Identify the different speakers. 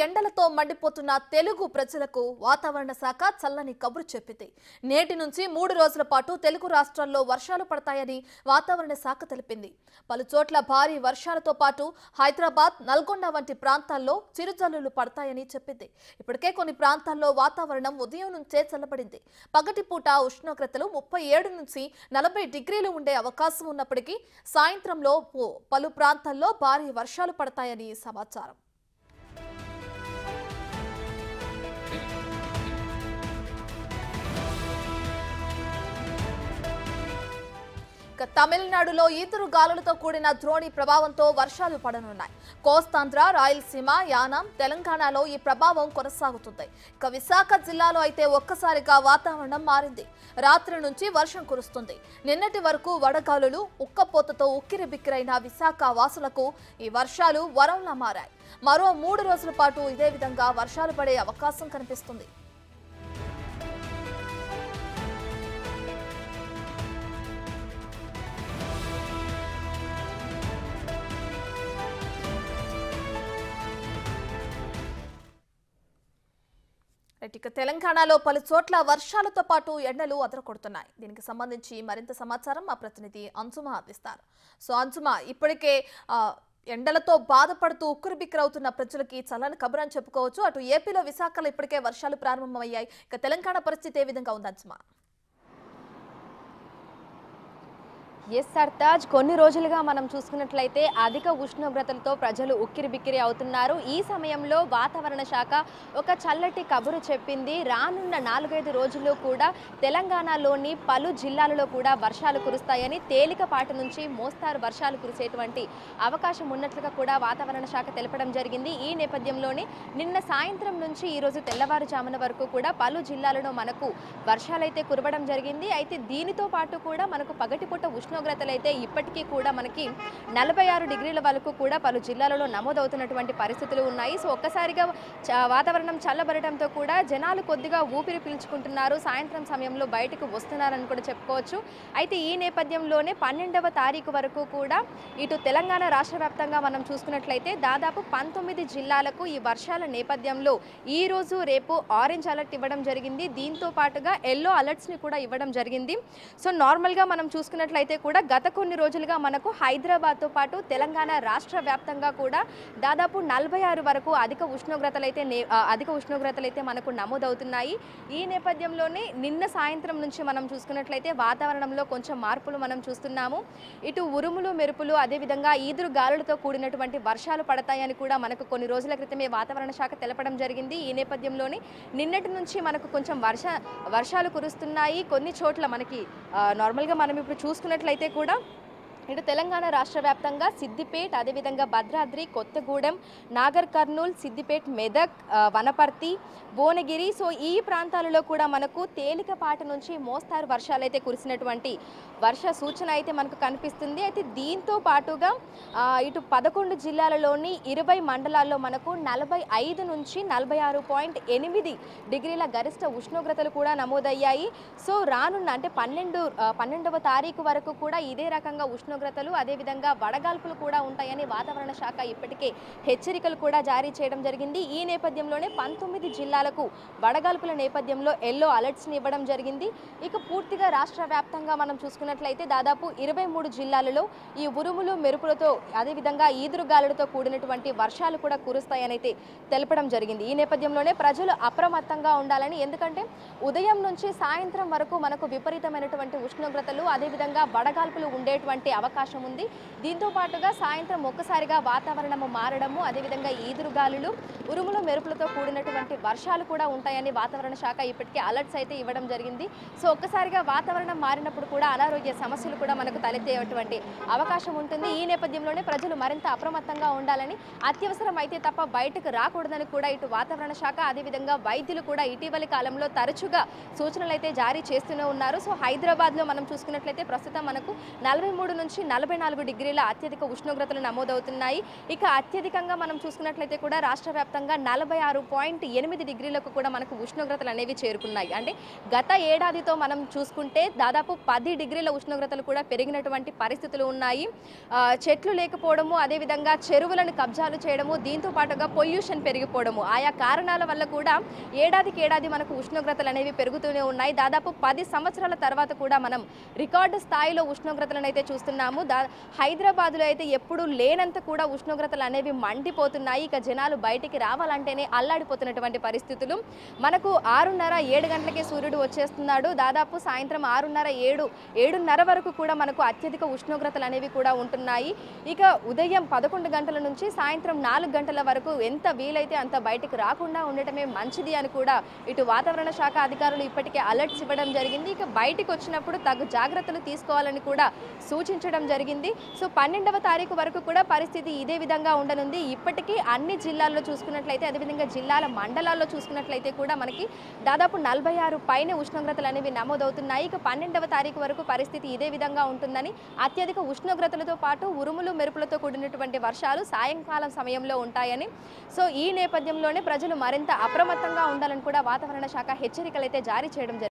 Speaker 1: ఎండలతో మండిపోతున్న తెలుగు ప్రజలకు వాతావరణ శాఖ చల్లని కబురు చెప్పింది. నేటి నుంచి 3 రోజుల పాటు తెలుగు రాష్ట్రాల్లో వర్షాలు పడతాయని వాతావరణ శాఖ తెలిపింది. పలు చోట్ల భారీ వర్షాలతో పాటు హైదరాబాద్, నల్గొండ వంటి ప్రాంతాల్లో చిరుజల్లులు పడతాయని చెప్పింది. ఇప్పటికే కొన్ని ప్రాంతాల్లో వాతావరణం ఉదయం నుంచే చల్లబడింది. పగటిపూట ఉష్ణోగ్రతలు 37 నుంచి 40 డిగ్రీలు ఉండే అవకాశం ఉన్నప్పటికీ సాయంత్రంలో పలు ప్రాంతాల్లో భారీ వర్షాలు పడతాయని సమాచారం. తమిళనాడులో ఈదురు గాలులతో కూడిన ద్రోణి ప్రభావంతో వర్షాలు పడనున్నాయి. కోస్తాంధ్ర, రాయలసీమ, యానాం, తెలంగాణలో ఈ ప్రభావం కొనసాగుతుంది. ఇక విశాఖ జిల్లాలో అయితే ఒక్కసారిగా వాతావరణం మారింది. రాత్రి నుంచి వర్షం కురుస్తుంది. నిన్నటి వరకు వడగాలులు, ఉక్కపోతతో ఉక్కిరిబిక్కిరైన విశాఖ వాసులకు ఈ వర్షాలు వరంలా మారాయి. మరో 3 రోజుల పాటు ఇదే విధంగా వర్షాలు పడే అవకాశం కనిపిస్తుంది. ఇక తెలంగాణలో పలు చోట్ల వర్షాలతో పాటు ఎండలు అదరకొడుతున్నాయి. దీనికి సంబంధించి మరింత సమాచారం మా ప్రతినిధి అంజుమా అందిస్తారు. సో అంజుమా, ఇప్పటికే ఎండలతో బాధపడుతూ ఉక్కిరిబిక్కిరవుతున్న ప్రజలకి చల్లని కబురు అని చెప్పుకోవచ్చు. అటు ఏపీలో విశాఖలో ఇప్పటికే వర్షాలు ప్రారంభమయ్యాయి. ఇక తెలంగాణ పరిస్థితి ఏ విధంగా ఉంది అంజుమా?
Speaker 2: ఎస్ సర్తాజ్, కొన్ని రోజులుగా మనం చూసుకున్నట్లయితే అధిక ఉష్ణోగ్రతలతో ప్రజలు ఉక్కిరిబిక్కిరి అవుతున్నారు. ఈ సమయంలో వాతావరణ శాఖ ఒక చల్లటి కబురు చెప్పింది. రానున్న 4-5 రోజుల్లో కూడా తెలంగాణలోని పలు జిల్లాలలో కూడా వర్షాలు కురుస్తాయని, తేలికపాటి నుంచి మోస్తారు వర్షాలు కురిసేటువంటి అవకాశం ఉన్నట్లుగా కూడా వాతావరణ శాఖ తెలపడం జరిగింది. ఈ నేపథ్యంలోనే నిన్న సాయంత్రం నుంచి ఈరోజు తెల్లవారుజామున వరకు కూడా పలు జిల్లాలలో మనకు వర్షాలైతే కురవడం జరిగింది. అయితే దీనితో పాటు కూడా మనకు పగటిపూట ఉష్ణోగ్రతలు అయితే ఇప్పటికీ కూడా మనకి 46 డిగ్రీల వరకు కూడా పలు జిల్లాలలో నమోదవుతున్నటువంటి పరిస్థితులు ఉన్నాయి. సో ఒక్కసారిగా వాతావరణం చల్లబడటంతో కూడా జనాలు కొద్దిగా ఊపిరి పీల్చుకుంటున్నారు. సాయంత్రం సమయంలో బయటకు వస్తున్నారని కూడా చెప్పుకోవచ్చు. అయితే ఈ నేపథ్యంలోనే 12వ తారీఖు వరకు కూడా ఇటు తెలంగాణ రాష్ట్ర వ్యాప్తంగా మనం చూసుకున్నట్లయితే దాదాపు 19 జిల్లాలకు ఈ వర్షాల నేపథ్యంలో ఈ రోజు రేపు ఆరెంజ్ అలర్ట్ ఇవ్వడం జరిగింది. దీంతో పాటుగా ఎల్లో అలర్ట్స్ని కూడా ఇవ్వడం జరిగింది. సో నార్మల్గా మనం చూసుకున్నట్లయితే కూడా గత కొన్ని రోజులుగా మనకు హైదరాబాద్తో పాటు తెలంగాణ రాష్ట్ర వ్యాప్తంగా కూడా దాదాపు 46 వరకు అధిక ఉష్ణోగ్రతలైతే మనకు నమోదవుతున్నాయి. ఈ నేపథ్యంలోనే నిన్న సాయంత్రం నుంచి మనం చూసుకున్నట్లయితే వాతావరణంలో కొంచెం మార్పులు మనం చూస్తున్నాము. ఇటు ఉరుములు, మెరుపులు, అదేవిధంగా ఈదురు గాలులతో కూడినటువంటి వర్షాలు పడతాయని కూడా మనకు కొన్ని రోజుల క్రితమే వాతావరణ శాఖ తెలపడం జరిగింది. ఈ నేపథ్యంలోనే నిన్నటి నుంచి మనకు కొంచెం వర్షాలు కురుస్తున్నాయి. కొన్ని చోట్ల మనకి నార్మల్గా మనం ఇప్పుడు చూసుకున్నట్లయితే కూడా ఇటు తెలంగాణ రాష్ట్ర వ్యాప్తంగా సిద్దిపేట్, అదేవిధంగా భద్రాద్రి, కొత్తగూడెం, నాగర్ కర్నూల్, సిద్దిపేట్, మెదక్, వనపర్తి, భువనగిరి, సో ఈ ప్రాంతాలలో కూడా మనకు తేలికపాటి నుంచి మోస్తారు వర్షాలు అయితే కురిసినటువంటి వర్ష సూచన అయితే మనకు కనిపిస్తుంది. అయితే దీంతో పాటుగా ఇటు 11 జిల్లాలలోని 20 మండలాల్లో మనకు 45 నుంచి 46.8 డిగ్రీల గరిష్ట ఉష్ణోగ్రతలు కూడా నమోదయ్యాయి. సో రానున్న అంటే 12వ తారీఖు వరకు కూడా ఇదే రకంగా ఉష్ణోగ్రతలు, అదేవిధంగా వడగాల్పులు కూడా ఉంటాయని వాతావరణ శాఖ ఇప్పటికే హెచ్చరికలు కూడా జారీ చేయడం జరిగింది. ఈ నేపథ్యంలోనే 19 జిల్లాలకు వడగాల్పుల నేపథ్యంలో ఎల్లో అలర్ట్స్ని ఇవ్వడం జరిగింది. ఇక పూర్తిగా రాష్ట్ర వ్యాప్తంగా మనం చూసుకున్నట్లయితే దాదాపు 23 జిల్లాలలో ఈ ఉరుములు, మెరుపులతో అదేవిధంగా ఈదురుగాలులతో కూడినటువంటి వర్షాలు కూడా కురుస్తాయని అయితే తెలపడం జరిగింది. ఈ నేపథ్యంలోనే ప్రజలు అప్రమత్తంగా ఉండాలని, ఎందుకంటే ఉదయం నుంచి సాయంత్రం వరకు మనకు విపరీతమైనటువంటి ఉష్ణోగ్రతలు, అదేవిధంగా వడగాల్పులు ఉండేటువంటి అవకాశం ఉంది. దీంతో పాటుగా సాయంత్రం ఒక్కసారిగా వాతావరణము మారడము, అదేవిధంగా ఈదురుగాలులు, ఉరుములు, మెరుపులతో కూడినటువంటి వర్షాలు కూడా ఉంటాయని వాతావరణ శాఖ ఇప్పటికే అలర్ట్స్ అయితే ఇవ్వడం జరిగింది. సో ఒక్కసారిగా వాతావరణం మారినప్పుడు కూడా అనారోగ్య సమస్యలు కూడా మనకు తలెత్తేటువంటి అవకాశం ఉంటుంది. ఈ నేపథ్యంలోనే ప్రజలు మరింత అప్రమత్తంగా ఉండాలని, అత్యవసరం అయితే తప్ప బయటకు రాకూడదని కూడా ఇటు వాతావరణ శాఖ, అదేవిధంగా వైద్యులు కూడా ఇటీవలి కాలంలో తరచుగా సూచనలు అయితే జారీ చేస్తూనే ఉన్నారు. సో హైదరాబాద్లో మనం చూసుకున్నట్లయితే ప్రస్తుతం మనకు 43 నుంచి 44 డిగ్రీల అత్యధిక ఉష్ణోగ్రతలు నమోదవుతున్నాయి. ఇక అత్యధికంగా మనం చూసుకున్నట్లయితే కూడా రాష్ట్ర వ్యాప్తంగా 46.8 డిగ్రీలకు కూడా మనకు ఉష్ణోగ్రతలు అనేవి చేరుకున్నాయి. అంటే గత ఏడాదితో మనం చూసుకుంటే దాదాపు 10 డిగ్రీల ఉష్ణోగ్రతలు కూడా పెరిగినటువంటి పరిస్థితులు ఉన్నాయి. చెట్లు లేకపోవడము, అదేవిధంగా చెరువులను కబ్జాలు చేయడము, దీంతో పాటుగా పొల్యూషన్ పెరిగిపోవడము, ఆయా కారణాల వల్ల కూడా ఏడాదికి ఏడాది మనకు ఉష్ణోగ్రతలు అనేవి పెరుగుతూనే ఉన్నాయి. దాదాపు 10 సంవత్సరాల తర్వాత కూడా మనం రికార్డు స్థాయిలో ఉష్ణోగ్రతలను అయితే చూస్తున్నాము. హైదరాబాద్లో అయితే ఎప్పుడు లేనంత కూడా ఉష్ణోగ్రతలు అనేవి మండిపోతున్నాయి. ఇక జనాలు బయటికి రావాలంటేనే అల్లాడిపోతున్నటువంటి పరిస్థితులు. మనకు 6:30-7 గంటలకే సూర్యుడు వచ్చేస్తున్నాడు. దాదాపు సాయంత్రం 6:30-7:30 వరకు కూడా మనకు అత్యధిక ఉష్ణోగ్రతలు అనేవి కూడా ఉంటున్నాయి. ఇక ఉదయం 11 గంటల నుంచి సాయంత్రం 4 గంటల వరకు ఎంత వీలైతే అంత బయటికి రాకుండా ఉండటమే మంచిది అని కూడా ఇటు వాతావరణ శాఖ అధికారులు ఇప్పటికే అలర్ట్స్ ఇవ్వడం జరిగింది. ఇక బయటికి వచ్చినప్పుడు తగు జాగ్రత్తలు తీసుకోవాలని కూడా సూచించడం జరిగింది. సో 12వ తారీఖు వరకు కూడా పరిస్థితి ఇదే విధంగా ఉండనుంది. ఇప్పటికీ అన్ని జిల్లాల్లో చూసుకున్నట్లయితే, అదేవిధంగా జిల్లాల మండలాల్లో చూసుకున్నట్లయితే కూడా మనకి దాదాపు 46 పైన ఉష్ణోగ్రతలు అనేవి నమోదవుతున్నాయి. ఇక 12వ తారీఖు వరకు పరిస్థితి ఇదే విధంగా ఉంటుందని, అత్యధిక ఉష్ణోగ్రతలతో పాటు ఉరుములు మెరుపులతో కూడినటువంటి వర్షాలు సాయంకాలం సమయంలో ఉంటాయని, సో ఈ నేపథ్యంలోనే ప్రజలు మరింత అప్రమత్తంగా ఉండాలని కూడా వాతావరణ శాఖ హెచ్చరికలు అయితే జారీ చేయడం జరిగింది.